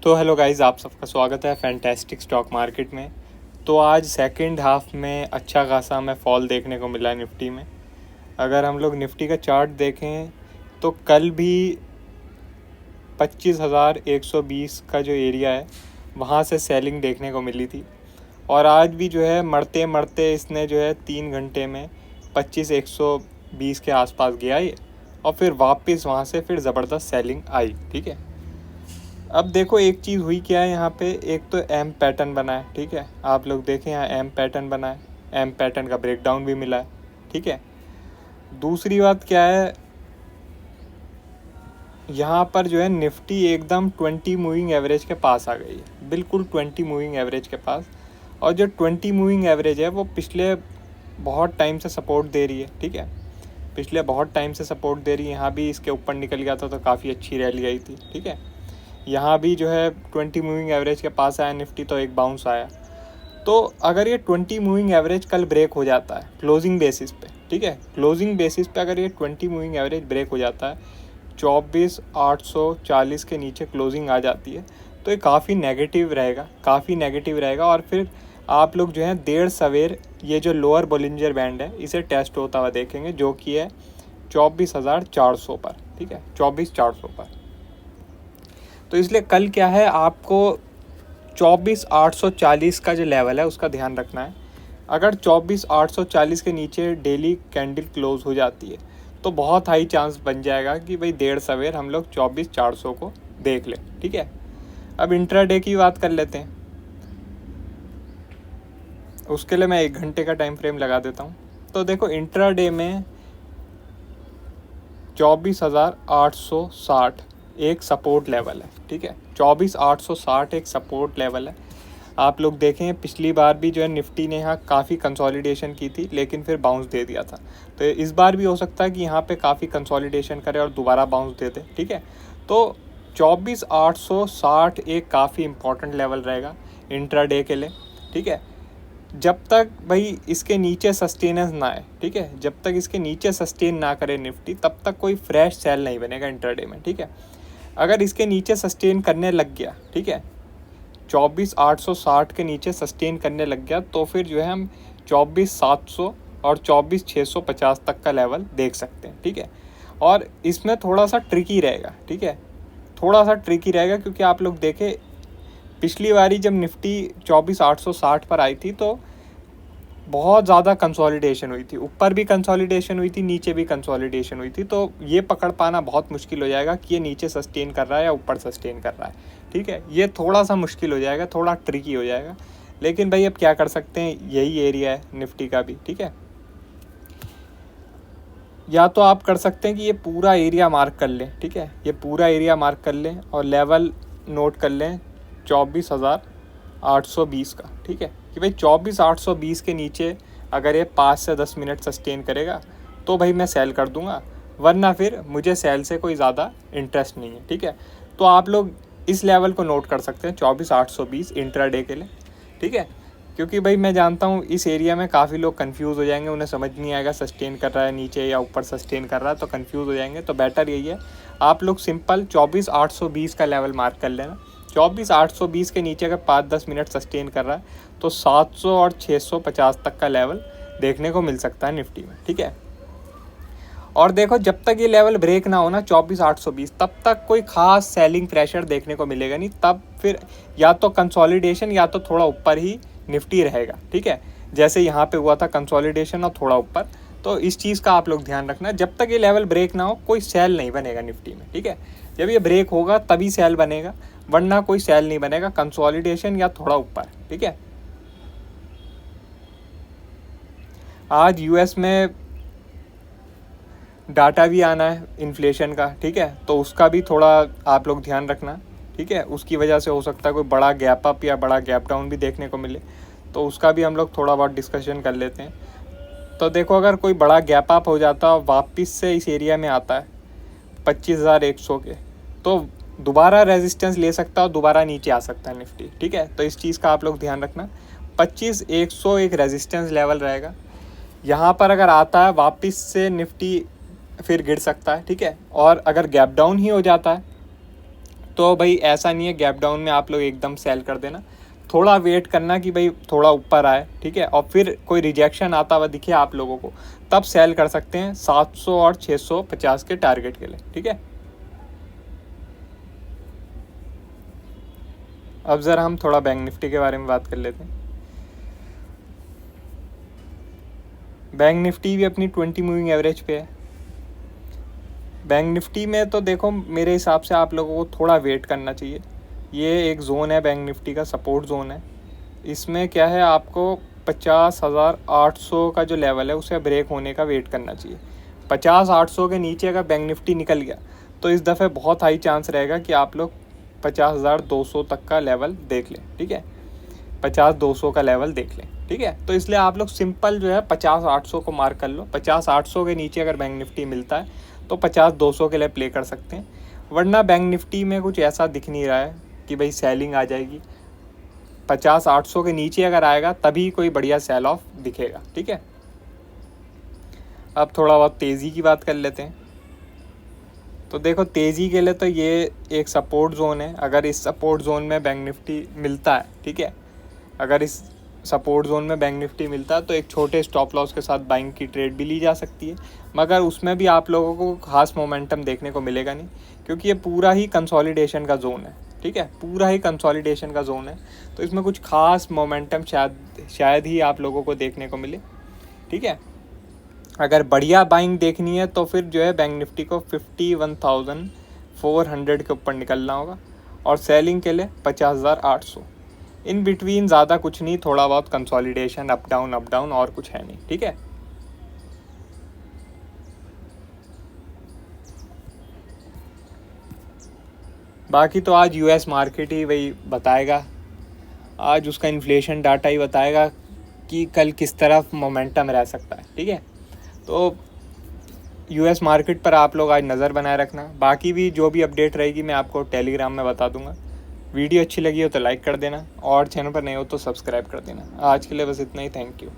तो hello guys, आप सबका स्वागत है फैंटास्टिक स्टॉक मार्केट में। तो आज सेकंड हाफ में अच्छा खासा हमें फॉल देखने को मिला निफ्टी में। अगर हम लोग निफ्टी का चार्ट देखें तो कल भी 25,120 का जो एरिया है वहाँ से सेलिंग देखने को मिली थी, और आज भी जो है मरते मरते इसने जो है 3 घंटे में 25,120 के आसपास गया ये, और फिर वापस वहाँ से फिर ज़बरदस्त सेलिंग आई। ठीक है, अब देखो एक चीज़ हुई क्या है यहाँ पे। एक तो एम पैटर्न बना है, ठीक है, आप लोग देखें यहाँ एम पैटर्न बना है, एम पैटर्न का ब्रेकडाउन भी मिला है। ठीक है, दूसरी बात क्या है, यहाँ पर जो है निफ्टी एकदम 20 मूविंग एवरेज के पास आ गई है, बिल्कुल 20 मूविंग एवरेज के पास। और जो 20 मूविंग एवरेज है वो पिछले बहुत टाइम से सपोर्ट दे रही है। ठीक है, पिछले बहुत टाइम से सपोर्ट दे रही है। यहाँ भी इसके ऊपर निकल गया था तो काफ़ी अच्छी रैली आई थी। ठीक है, यहाँ भी जो है 20 मूविंग एवरेज के पास आया निफ्टी तो एक बाउंस आया। तो अगर ये 20 मूविंग एवरेज कल ब्रेक हो जाता है क्लोजिंग बेसिस पे, ठीक है, क्लोजिंग बेसिस पे अगर ये 20 मूविंग एवरेज ब्रेक हो जाता है, 24,840 के नीचे क्लोजिंग आ जाती है, तो ये काफ़ी नेगेटिव रहेगा। और फिर आप लोग जो है देर सवेर ये जो लोअर बोलिंजर बैंड है इसे टेस्ट होता हुआ देखेंगे, जो कि है 24,400 पर। ठीक है, 24,400 पर। तो इसलिए कल क्या है, आपको 24,840 का जो लेवल है उसका ध्यान रखना है। अगर 24,840 के नीचे डेली कैंडल क्लोज हो जाती है तो बहुत हाई चांस बन जाएगा कि भाई देर सवेर हम लोग 24,400 को देख लें। ठीक है, अब इंट्राडे की बात कर लेते हैं। उसके लिए मैं 1 घंटे का टाइम फ्रेम लगा देता हूँ। तो देखो इंट्राडे में 24,860 एक सपोर्ट लेवल है। ठीक है, 24,860 एक सपोर्ट लेवल है। आप लोग देखें पिछली बार भी जो है निफ्टी ने यहाँ काफ़ी कंसोलिडेशन की थी लेकिन फिर बाउंस दे दिया था। तो इस बार भी हो सकता है कि यहाँ पे काफ़ी कंसोलिडेशन करे और दोबारा बाउंस दे दे। ठीक है, तो 24,860 एक काफ़ी इंपॉर्टेंट लेवल रहेगा इंट्राडे के लिए। ठीक है, जब तक भाई इसके नीचे सस्टेनेंस ना आए, ठीक है, जब तक इसके नीचे सस्टेन ना करे निफ्टी, तब तक कोई फ्रेश सेल नहीं बनेगा इंट्राडे में। ठीक है, अगर इसके नीचे सस्टेन करने लग गया, ठीक है, 24,860 के नीचे सस्टेन करने लग गया, तो फिर जो है हम 24,700 और 24,650 तक का लेवल देख सकते हैं। ठीक है, और इसमें थोड़ा सा ट्रिकी रहेगा। ठीक है, थोड़ा सा ट्रिकी रहेगा क्योंकि आप लोग देखें पिछली बारी जब निफ्टी 24,860 पर आई थी तो बहुत ज़्यादा कंसोलिडेशन हुई थी, ऊपर भी कंसोलिडेशन हुई थी, नीचे भी कंसोलिडेशन हुई थी। तो ये पकड़ पाना बहुत मुश्किल हो जाएगा कि ये नीचे सस्टेन कर रहा है या ऊपर सस्टेन कर रहा है। ठीक है, ये थोड़ा सा मुश्किल हो जाएगा, थोड़ा ट्रिकी हो जाएगा, लेकिन भाई अब क्या कर सकते हैं, यही एरिया है निफ्टी का भी। ठीक है, या तो आप कर सकते हैं कि ये पूरा एरिया मार्क कर लें। ठीक है, ये पूरा एरिया मार्क कर लें और लेवल नोट कर लें 24,820 का। ठीक है, कि भाई 24,820 के नीचे अगर ये 5 से 10 मिनट सस्टेन करेगा तो भाई मैं सेल कर दूंगा, वरना फिर मुझे सेल से कोई ज़्यादा इंटरेस्ट नहीं है। ठीक है, तो आप लोग इस लेवल को नोट कर सकते हैं 24,820 इंट्राडे के लिए। ठीक है, क्योंकि भाई मैं जानता हूँ इस एरिया में काफ़ी लोग कंफ्यूज हो जाएंगे, उन्हें समझ नहीं आएगा सस्टेन कर रहा है नीचे या ऊपर सस्टेन कर रहा है, तो कंफ्यूज हो जाएंगे। तो बेटर यही है आप लोग सिंपल 24,820 का लेवल मार्क कर लेना। 24,820 के नीचे अगर 5-10 मिनट सस्टेन कर रहा है तो 700 और 650 तक का लेवल देखने को मिल सकता है निफ्टी में। ठीक है, और देखो जब तक ये लेवल ब्रेक ना हो ना 24,820, तब तक कोई खास सेलिंग प्रेशर देखने को मिलेगा नहीं। तब फिर या तो कंसोलिडेशन या तो थोड़ा ऊपर ही निफ्टी रहेगा। ठीक है, जैसे यहाँ पे हुआ था कंसोलिडेशन और थोड़ा ऊपर। तो इस चीज़ का आप लोग ध्यान रखना, जब तक ये लेवल ब्रेक ना हो कोई सेल नहीं बनेगा निफ्टी में। ठीक है, जब ये ब्रेक होगा तभी सेल बनेगा, वरना कोई सेल नहीं बनेगा, कंसोलिडेशन या थोड़ा ऊपर। ठीक है, आज यूएस में डाटा भी आना है इन्फ्लेशन का। ठीक है, तो उसका भी थोड़ा आप लोग ध्यान रखना। ठीक है, उसकी वजह से हो सकता है कोई बड़ा गैप अप या बड़ा गैप डाउन भी देखने को मिले, तो उसका भी हम लोग थोड़ा बहुत डिस्कशन कर लेते हैं। तो देखो अगर कोई बड़ा गैप अप हो जाता है वापस से इस एरिया में आता है 25,100 के, तो दोबारा रेजिस्टेंस ले सकता है और दोबारा नीचे आ सकता है निफ्टी। ठीक है, तो इस चीज़ का आप लोग ध्यान रखना। 25,100 एक रेजिस्टेंस लेवल रहेगा, यहाँ पर अगर आता है वापस से निफ्टी फिर गिर सकता है। ठीक है, और अगर गैप डाउन ही हो जाता है तो भाई ऐसा नहीं है गैप डाउन में आप लोग एकदम सेल कर देना, थोड़ा वेट करना कि भाई थोड़ा ऊपर आए, ठीक है, और फिर कोई रिजेक्शन आता हुआ दिखे आप लोगों को तब सेल कर सकते हैं 700 और 650 के टारगेट के लिए, ठीक है। अब ज़रा हम थोड़ा बैंक निफ्टी के बारे में बात कर लेते हैं। बैंक निफ्टी भी अपनी 20 मूविंग एवरेज पे है। बैंक निफ्टी में तो देखो मेरे हिसाब से आप लोगों को थोड़ा वेट करना चाहिए। ये एक ज़ोन है बैंक निफ्टी का, सपोर्ट ज़ोन है। इसमें क्या है, आपको 50,800 का जो लेवल है उसे ब्रेक होने का वेट करना चाहिए। 50,800 के नीचे अगर बैंक निफ्टी निकल गया तो इस दफ़े बहुत हाई चांस रहेगा कि आप लोग 50,200 तक का लेवल देख लें, ठीक है, 50,200 का लेवल देख लें, ठीक है। तो इसलिए आप लोग सिंपल जो है 50,800 को मार्क कर लो। 50,800 के नीचे अगर बैंक निफ्टी मिलता है तो 50,200 के लिए प्ले कर सकते हैं, वरना बैंक निफ्टी में कुछ ऐसा दिख नहीं रहा है कि भाई सेलिंग आ जाएगी। 50,800 के नीचे अगर आएगा तभी कोई बढ़िया सेल ऑफ दिखेगा, ठीक है। अब थोड़ा बहुत तेज़ी की बात कर लेते हैं। तो देखो तेज़ी के लिए तो ये एक सपोर्ट ज़ोन है। अगर इस सपोर्ट ज़ोन में बैंक निफ्टी मिलता है, ठीक है, अगर इस सपोर्ट ज़ोन में बैंक निफ्टी मिलता है तो एक छोटे स्टॉप लॉस के साथ बाइंग की ट्रेड भी ली जा सकती है, मगर उसमें भी आप लोगों को खास मोमेंटम देखने को मिलेगा नहीं, क्योंकि ये पूरा ही कंसोलिडेशन का जोन है, ठीक है, पूरा ही कंसोलिडेशन का जोन है। तो इसमें कुछ खास मोमेंटम शायद ही आप लोगों को देखने को मिले, ठीक है। अगर बढ़िया बाइंग देखनी है तो फिर जो है बैंक निफ्टी को 51,400 के ऊपर निकलना होगा, और सेलिंग के लिए 50,800। इन बिटवीन ज़्यादा कुछ नहीं, थोड़ा बहुत कंसोलिडेशन अप डाउन और कुछ है नहीं, ठीक है। बाकी तो आज यूएस मार्केट ही वही बताएगा, आज उसका इन्फ्लेशन डाटा ही बताएगा कि कल किस तरफ मोमेंटम रह सकता है, ठीक है। तो यूएस मार्केट पर आप लोग आज नज़र बनाए रखना। बाकी भी जो भी अपडेट रहेगी मैं आपको टेलीग्राम में बता दूंगा। वीडियो अच्छी लगी हो तो लाइक कर देना, और चैनल पर नए हो तो सब्सक्राइब कर देना। आज के लिए बस इतना ही, थैंक यू।